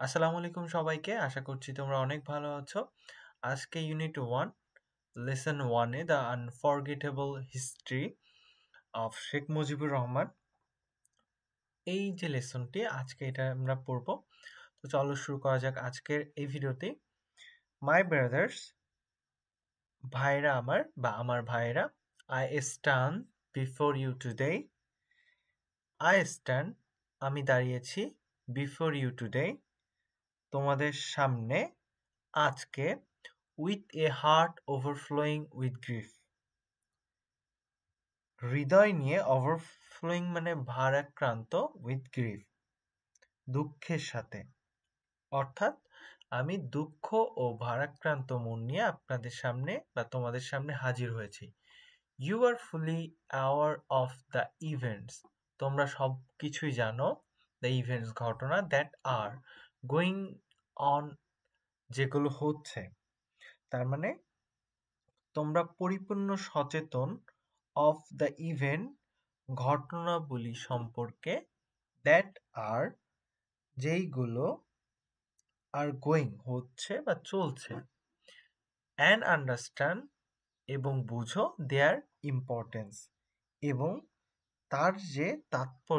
আসসালামু আলাইকুম সবাইকে। আশা করছি তোমরা অনেক ভালো আছো। আজকে unit 1 lesson 1 A the unforgettable history of Sheikh Mujibur Rahman, এই যে লেসনটি আজকে এটা আমরা পড়ব। তো চলো শুরু করা যাক আজকের এই ভিডিওতে। মাই ব্রাদার্স, ভাইরা আমার বা আমার ভাইরা, I stand before you today. I stand আমি দাঁড়িয়েছি, বিফোর ইউ টুডে তোমাদের সামনে আজকে, with a heart overflowing with grief, হৃদয় নিয়ে overflowing মানে ভারাক্রান্ত, with grief দুঃখের সাথে, অর্থাৎ আমি দুঃখ ও ভারাক্রান্ত মন নিয়ে আপনাদের সামনে বা তোমাদের সামনে হাজির হয়েছি। You are fully aware of the events, তোমরা সব কিছুই জানো, দ্য ইভেন্টস ঘটনা, দ্যাট আর গোয়িং অন যেগুলো হচ্ছে, তার মানে তোমরা পরিপূর্ণ সচেতন অফ দ্য ইভেন্ট ঘটনাবলী সম্পর্কে, দ্যাট আর যেইগুলো আর গোয়িং হচ্ছে বা চলছে, অ্যান্ড আন্ডারস্ট্যান্ড এবং বুঝো দেয়ার ইম্পর্টেন্স এবং তার যে তাৎপর্য